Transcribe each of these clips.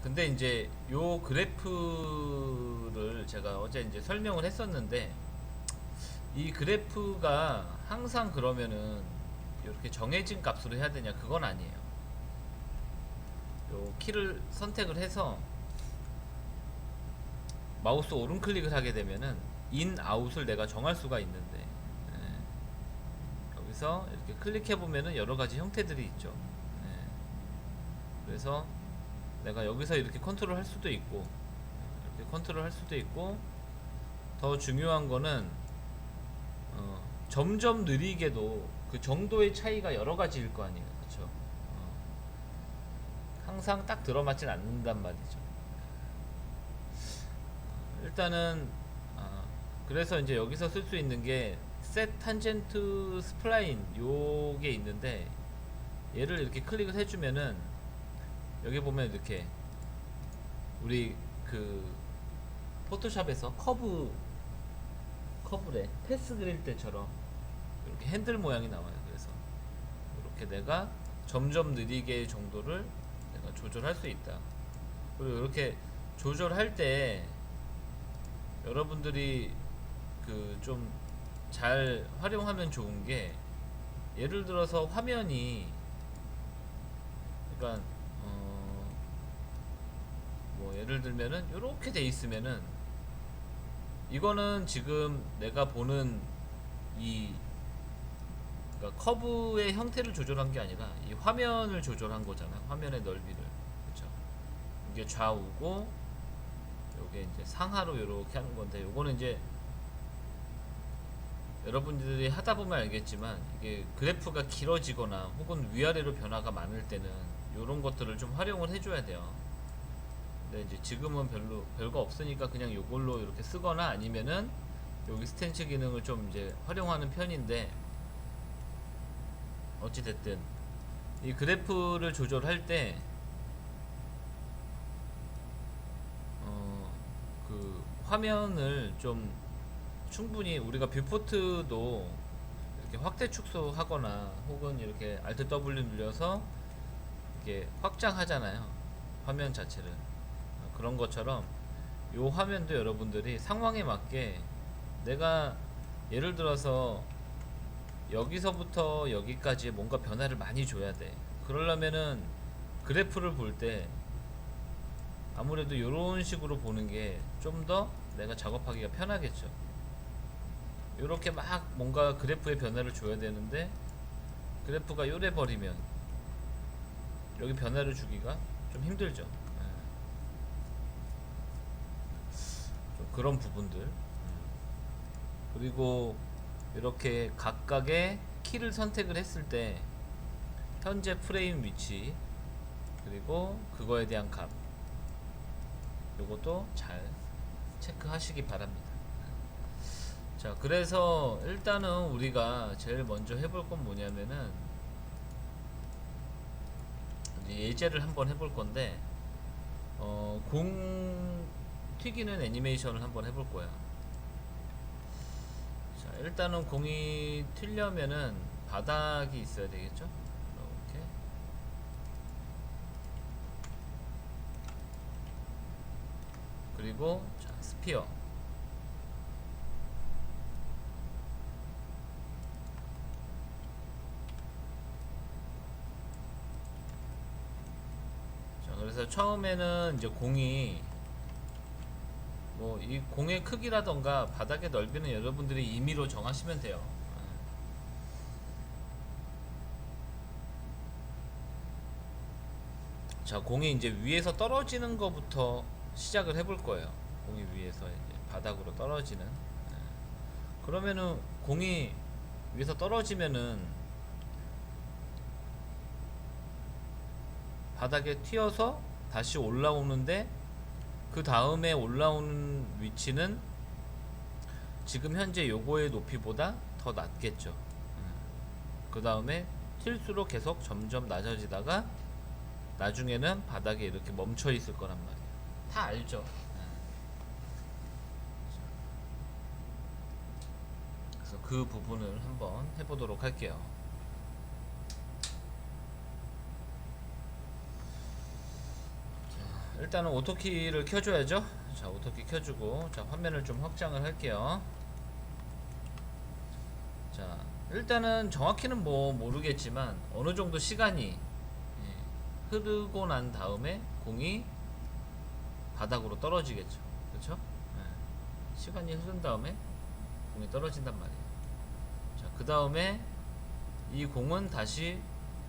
근데 이제 요 그래프를 제가 어제 이제 설명을 했었는데, 이 그래프가 항상 그러면은 이렇게 정해진 값으로 해야 되냐? 그건 아니에요. 요 키를 선택을 해서 마우스 오른 클릭을 하게 되면은 인, 아웃을 내가 정할 수가 있는데, 여기서 이렇게 클릭해 보면은 여러 가지 형태들이 있죠. 그래서 내가 여기서 이렇게 컨트롤 할 수도 있고, 이렇게 컨트롤 할 수도 있고, 더 중요한 거는 점점 느리게도 그 정도의 차이가 여러 가지일 거 아니에요, 그렇죠? 항상 딱 들어맞진 않는단 말이죠. 일단은 그래서 이제 여기서 쓸 수 있는 게 set tangent spline 요게 있는데, 얘를 이렇게 클릭을 해주면은 여기 보면 이렇게 우리 그 포토샵에서 커브래 패스 그릴 때처럼 이렇게 핸들 모양이 나와요. 그래서 이렇게 내가 점점 느리게 정도를 내가 조절할 수 있다. 그리고 이렇게 조절할 때 여러분들이 그 좀 잘 활용하면 좋은 게, 예를 들어서 화면이, 그러니까 뭐 예를 들면은 이렇게 돼 있으면은, 이거는 지금 내가 보는 이, 그러니까 커브의 형태를 조절한 게 아니라 이 화면을 조절한 거잖아. 화면의 넓이를. 그렇죠? 이게 좌우고 요게 이제 상하로 이렇게 하는 건데, 요거는 이제 여러분들이 하다 보면 알겠지만, 이게 그래프가 길어지거나 혹은 위아래로 변화가 많을 때는 이런 것들을 좀 활용을 해줘야 돼요. 근데 이제 지금은 별거 없으니까 그냥 요걸로 이렇게 쓰거나, 아니면은 여기 스탠치 기능을 좀 이제 활용하는 편인데, 어찌됐든 이 그래프를 조절할 때 그 화면을 좀 충분히, 우리가 뷰포트도 이렇게 확대 축소하거나 혹은 이렇게 Alt W 눌려서 이렇게 확장하잖아요, 화면 자체를. 그런 것처럼 요 화면도 여러분들이 상황에 맞게, 내가 예를 들어서 여기서부터 여기까지 뭔가 변화를 많이 줘야 돼. 그러려면은 그래프를 볼 때 아무래도 이런 식으로 보는 게 좀 더 내가 작업하기가 편하겠죠. 이렇게 막 뭔가 그래프에 변화를 줘야 되는데, 그래프가 요래 버리면 여기 변화를 주기가 좀 힘들죠. 좀 그런 부분들. 그리고 이렇게 각각의 키를 선택을 했을 때 현재 프레임 위치, 그리고 그거에 대한 값, 요것도 잘 체크하시기 바랍니다. 자, 그래서 일단은 우리가 제일 먼저 해볼 건 뭐냐면은, 이제 예제를 한번 해볼 건데, 공 튀기는 애니메이션을 한번 해볼 거야. 자, 일단은 공이 튀려면은 바닥이 있어야 되겠죠? 이렇게. 그리고 자, 스피어. 자, 그래서 처음에는 이제 공이, 뭐 이 공의 크기라던가 바닥의 넓이는 여러분들이 임의로 정하시면 돼요. 자, 공이 이제 위에서 떨어지는 것부터 시작을 해볼 거예요. 공이 위에서 이제 바닥으로 떨어지는. 그러면은 공이 위에서 떨어지면은 바닥에 튀어서 다시 올라오는데, 그 다음에 올라오는 위치는 지금 현재 요거의 높이보다 더 낮겠죠. 그 다음에 튈수록 계속 점점 낮아지다가 나중에는 바닥에 이렇게 멈춰 있을 거란 말이에요. 다 알죠? 그래서 그 부분을 한번 해보도록 할게요. 일단은 오토키를 켜줘야죠. 자, 오토키 켜주고, 자, 화면을 좀 확장을 할게요. 자, 일단은 정확히는 뭐 모르겠지만 어느 정도 시간이 흐르고 난 다음에 공이 바닥으로 떨어지겠죠. 그렇죠? 시간이 흐른 다음에 공이 떨어진단 말이에요. 자, 그 다음에 이 공은 다시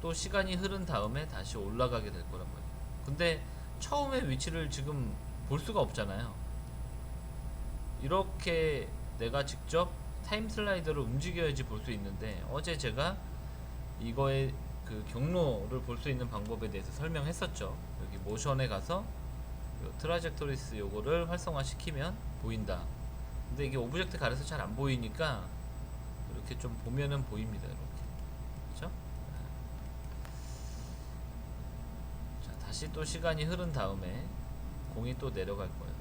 또 시간이 흐른 다음에 다시 올라가게 될 거란 말이에요. 근데 처음에 위치를 지금 볼 수가 없잖아요. 이렇게 내가 직접 타임 슬라이더를 움직여야지 볼 수 있는데, 어제 제가 이거의 그 경로를 볼 수 있는 방법에 대해서 설명했었죠. 여기 모션에 가서 요 트라젝토리스 요거를 활성화 시키면 보인다. 근데 이게 오브젝트 가려서 잘 안 보이니까 이렇게 좀 보면은 보입니다. 이렇게. 그렇죠? 자, 다시 또 시간이 흐른 다음에 공이 또 내려갈 거예요.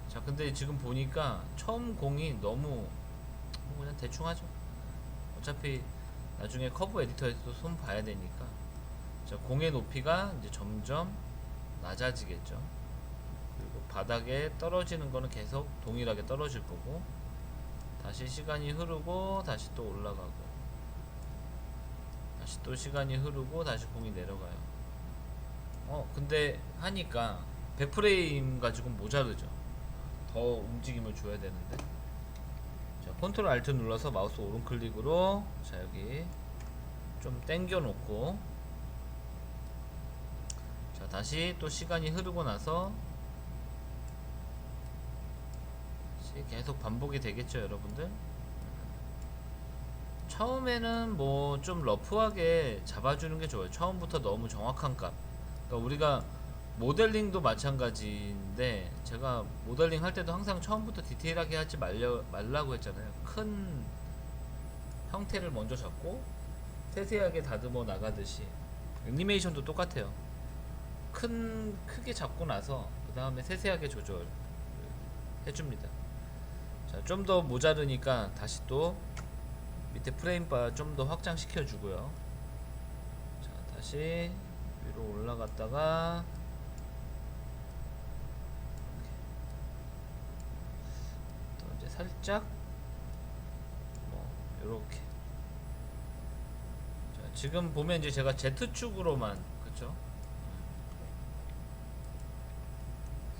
자, 근데 지금 보니까 처음 공이 너무 뭐 그냥 대충 하죠. 어차피 나중에 커브 에디터에서도 손 봐야 되니까. 자, 공의 높이가 이제 점점 낮아지겠죠. 그리고 바닥에 떨어지는 거는 계속 동일하게 떨어질 거고, 다시 시간이 흐르고 다시 또 올라가고, 다시 또 시간이 흐르고 다시 공이 내려가요. 근데 하니까 100프레임 가지고는 모자르죠. 더 움직임을 줘야 되는데. 자, 컨트롤 알트 눌러서 마우스 오른클릭으로, 자, 여기 좀 당겨 놓고, 자, 다시 또 시간이 흐르고 나서 계속 반복이 되겠죠, 여러분들. 처음에는 뭐 좀 러프하게 잡아주는 게 좋아요. 처음부터 너무 정확한 값. 그러니까 우리가 모델링도 마찬가지인데, 제가 모델링 할 때도 항상 처음부터 디테일하게 하지 말라고 했잖아요. 큰 형태를 먼저 잡고 세세하게 다듬어 나가듯이 애니메이션도 똑같아요. 크게 잡고 나서 그 다음에 세세하게 조절 해줍니다. 자, 좀 더 모자르니까 다시 또 밑에 프레임바 좀 더 확장시켜 주고요. 자, 다시 위로 올라갔다가 또 이제 살짝 뭐 요렇게. 자, 지금 보면 이제 제가 Z축으로만, 그쵸?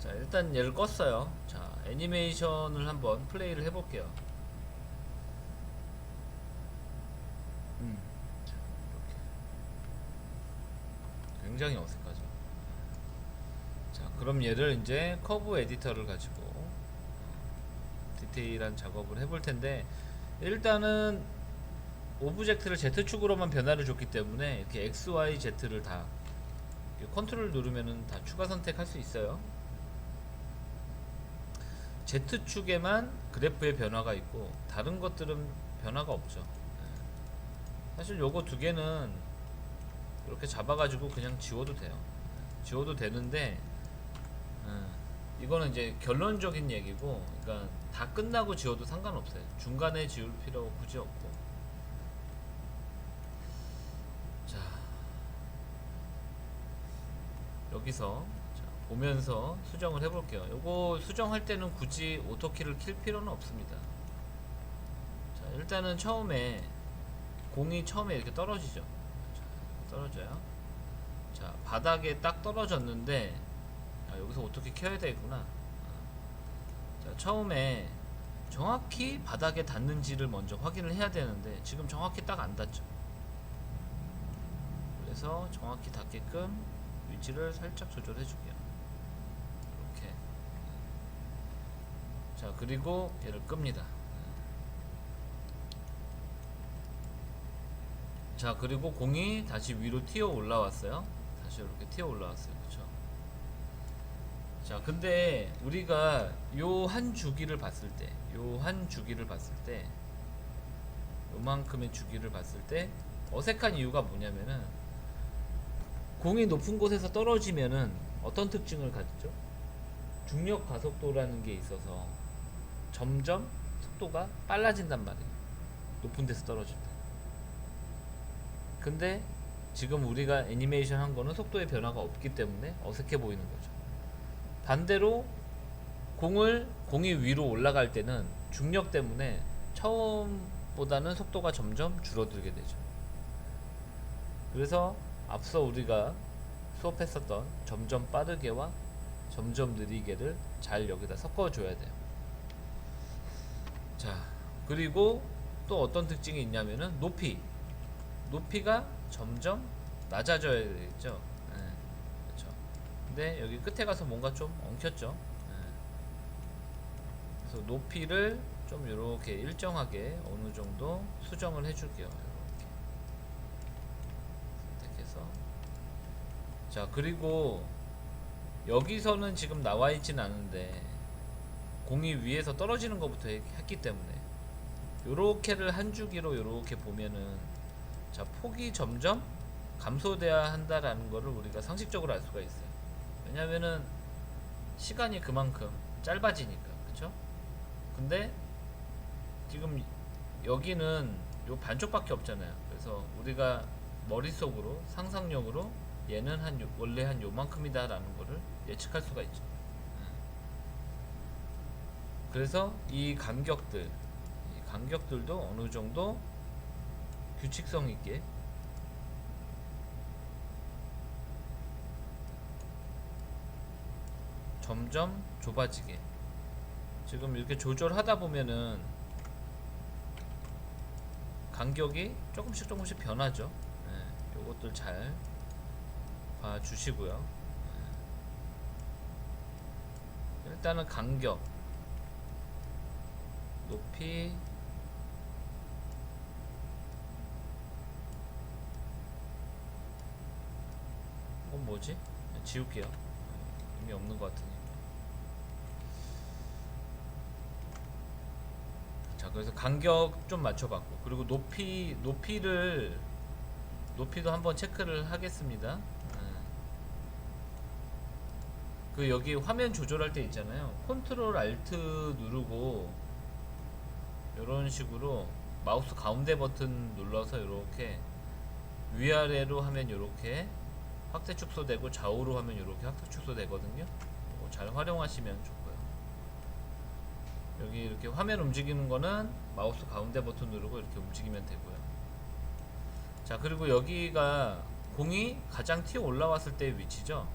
자, 일단 얘를 껐어요. 자, 애니메이션을 한번 플레이를 해볼게요. 자, 이렇게 굉장히 어색하죠. 자, 그럼 얘를 이제 커브 에디터를 가지고 디테일한 작업을 해볼 텐데, 일단은 오브젝트를 Z축으로만 변화를 줬기 때문에 이렇게 X, Y, Z를 다 컨트롤 누르면은 다 추가 선택할 수 있어요. Z축에만 그래프의 변화가 있고 다른 것들은 변화가 없죠. 사실 요거 두 개는 이렇게 잡아가지고 그냥 지워도 돼요. 지워도 되는데, 이거는 이제 결론적인 얘기고, 그러니까 다 끝나고 지워도 상관없어요. 중간에 지울 필요 굳이 없고. 자, 여기서 보면서 수정을 해볼게요. 요거 수정할 때는 굳이 오토키를 킬 필요는 없습니다. 자, 일단은 처음에 공이 처음에 이렇게 떨어지죠. 자, 떨어져요. 자, 바닥에 딱 떨어졌는데, 여기서 오토키 켜야 되구나. 자, 처음에 정확히 바닥에 닿는지를 먼저 확인을 해야 되는데 지금 정확히 딱 안 닿죠. 그래서 정확히 닿게끔 위치를 살짝 조절해 줄게요. 이렇게. 자, 그리고 얘를 끕니다. 자, 그리고 공이 다시 위로 튀어 올라왔어요. 다시 이렇게 튀어 올라왔어요. 그쵸? 자, 근데 우리가 요 한 주기를 봤을 때, 요만큼의 주기를 봤을 때 어색한 이유가 뭐냐면은, 공이 높은 곳에서 떨어지면은 어떤 특징을 가지죠? 중력 가속도라는 게 있어서 점점 속도가 빨라진단 말이에요. 높은 데서 떨어질 때. 근데 지금 우리가 애니메이션 한 거는 속도의 변화가 없기 때문에 어색해 보이는 거죠. 반대로 공이 위로 올라갈 때는 중력 때문에 처음보다는 속도가 점점 줄어들게 되죠. 그래서 앞서 우리가 수업했었던 점점 빠르게와 점점 느리게를 잘 여기다 섞어줘야 돼요. 자, 그리고 또 어떤 특징이 있냐면은 높이가 점점 낮아져야 되겠죠. 네, 그렇죠. 근데 여기 끝에 가서 뭔가 좀 엉켰죠. 네. 그래서 높이를 좀 이렇게 일정하게 어느 정도 수정을 해줄게요. 이렇게 선택해서. 자, 그리고 여기서는 지금 나와 있진 않은데 공이 위에서 떨어지는 것부터 했기 때문에 요렇게를 한 주기로 요렇게 보면은, 자, 폭이 점점 감소돼야 한다라는 거를 우리가 상식적으로 알 수가 있어요. 왜냐면은 시간이 그만큼 짧아지니까. 그쵸? 근데 지금 여기는 요 반쪽밖에 없잖아요. 그래서 우리가 머릿속으로 상상력으로 얘는 원래 한 요만큼이다 라는 거를 예측할 수가 있죠. 그래서 이 간격들도 어느 정도 규칙성 있게 점점 좁아지게, 지금 이렇게 조절하다 보면은 간격이 조금씩 변하죠. 네, 요것들 잘 봐주시고요. 네. 일단은 간격, 높이, 이건 뭐지? 지울게요. 의미 없는 것 같으니까. 자, 그래서 간격 좀 맞춰봤고, 그리고 높이도 한번 체크를 하겠습니다. 그 여기 화면 조절할 때 있잖아요. 컨트롤 알트 누르고 이런 식으로 마우스 가운데 버튼 눌러서 이렇게 위아래로 하면 이렇게 확대 축소되고, 좌우로 하면 이렇게 확대 축소되거든요. 잘 활용하시면 좋고요. 여기 이렇게 화면 움직이는 거는 마우스 가운데 버튼 누르고 이렇게 움직이면 되고요. 자, 그리고 여기가 공이 가장 튀어 올라왔을 때의 위치죠.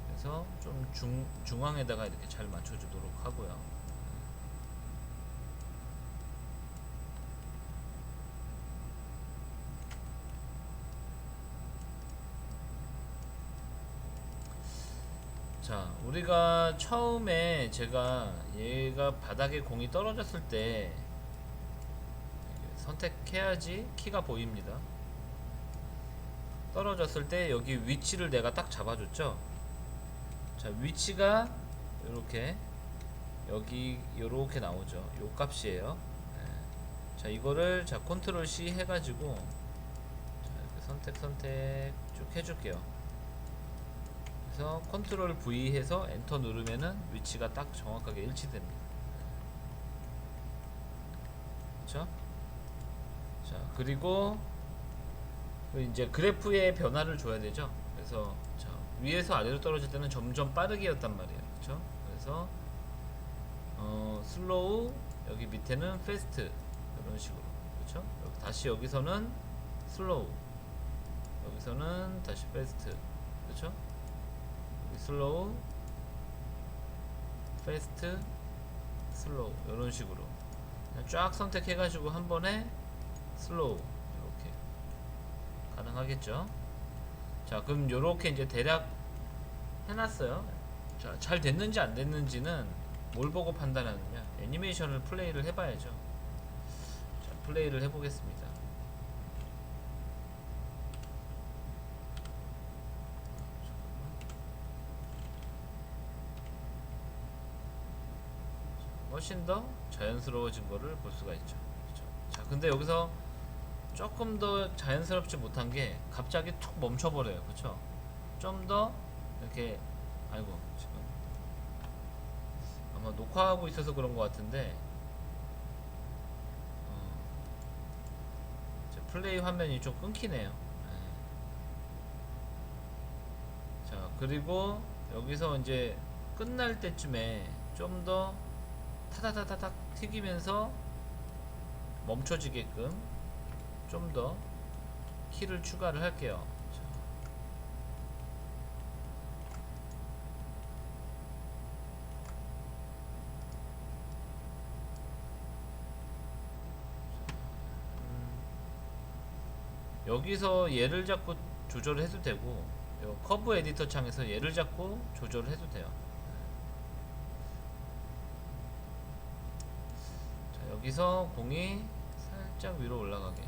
그래서 좀 중앙에다가 이렇게 잘 맞춰주도록 하고요. 자, 우리가 처음에 제가 얘가 바닥에 공이 떨어졌을 때 선택해야지 키가 보입니다. 떨어졌을 때 여기 위치를 내가 딱 잡아줬죠. 자, 위치가 이렇게 여기 요렇게 나오죠. 요 값이에요. 네. 자, 이거를 컨트롤 C 해가지고 이렇게 선택 쭉 해줄게요. 그래서 컨트롤 V 해서 엔터 누르면은 위치가 딱 정확하게 일치됩니다. 그렇죠? 자, 그리고 이제 그래프의 변화를 줘야 되죠. 그래서 자, 위에서 아래로 떨어질 때는 점점 빠르게였단 말이에요. 그렇죠? 그래서 슬로우, 여기 밑에는 패스트, 이런 식으로. 그렇죠? 다시 여기서는 슬로우, 여기서는 다시 패스트. 그렇죠? 슬로우, 패스트, 슬로우, 이런 식으로 쫙 선택해가지고 한 번에 슬로우 이렇게 가능하겠죠. 자, 그럼 요렇게 이제 대략 해놨어요. 자, 잘 됐는지 안 됐는지는 뭘 보고 판단하느냐? 애니메이션을 플레이를 해봐야죠. 자, 플레이를 해보겠습니다. 훨씬 더 자연스러워진 거를 볼 수가 있죠. 그렇죠? 자, 근데 여기서 조금 더 자연스럽지 못한 게 갑자기 툭 멈춰버려요. 그렇죠? 좀 더 이렇게, 아이고, 지금 아마 녹화하고 있어서 그런 것 같은데 제 플레이 화면이 좀 끊기네요. 자, 그리고 여기서 이제 끝날 때쯤에 좀 더 타다다다닥 튀기면서 멈춰지게끔 좀 더 키를 추가를 할게요. 자, 여기서 얘를 잡고 조절을 해도 되고, 요 커브 에디터 창에서 얘를 잡고 조절을 해도 돼요. 자, 여기서 공이 살짝 위로 올라가게,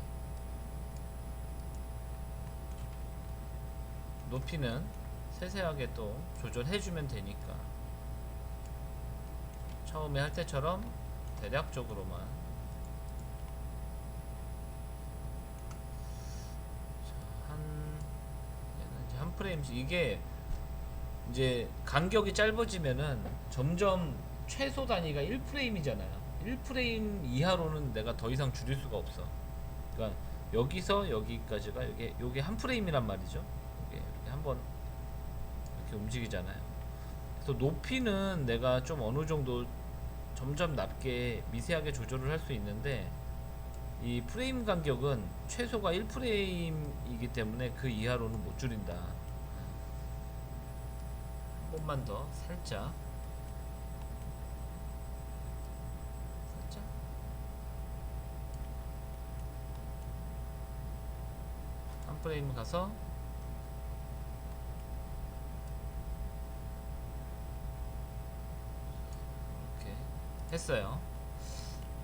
높이는 세세하게 또 조절해주면 되니까 처음에 할 때처럼 대략적으로만. 자, 얘는 이제 한 프레임씩, 이게 이제 간격이 짧아지면은 점점 최소 단위가 1프레임이잖아요. 1프레임 이하로는 내가 더 이상 줄일 수가 없어. 그러니까 여기서 여기까지가 요게 한 프레임이란 말이죠. 이게 이렇게 한번 이렇게 움직이잖아요. 그래서 높이는 내가 좀 어느 정도 점점 낮게 미세하게 조절을 할 수 있는데, 이 프레임 간격은 최소가 1프레임이기 때문에 그 이하로는 못 줄인다. 한 번만 더 살짝 한 프레임 가서 이렇게 했어요.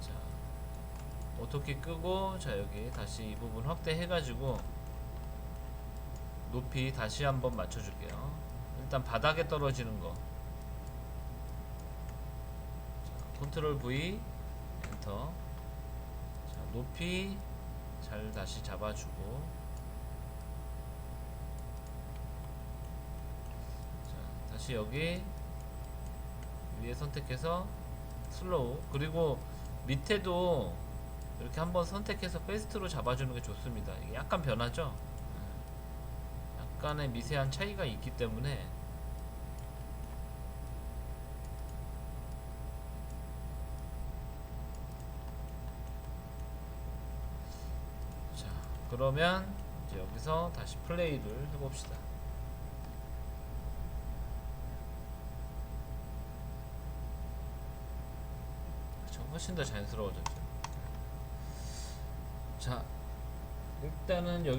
자, 오토키 끄고, 자, 여기 다시 이 부분 확대해 가지고 높이 다시 한번 맞춰 줄게요. 일단 바닥에 떨어지는 거, 자, 컨트롤 V 엔터. 자, 높이 잘 다시 잡아주고, 자, 다시 여기 위에 선택해서 슬로우, 그리고 밑에도 이렇게 한번 선택해서 페스트로 잡아주는 게 좋습니다. 이게 약간 변하죠? 약간의 미세한 차이가 있기 때문에. 자, 그러면 이제 여기서 다시 플레이를 해봅시다. 그렇죠? 훨씬 더 자연스러워졌죠. 자, 일단은 여기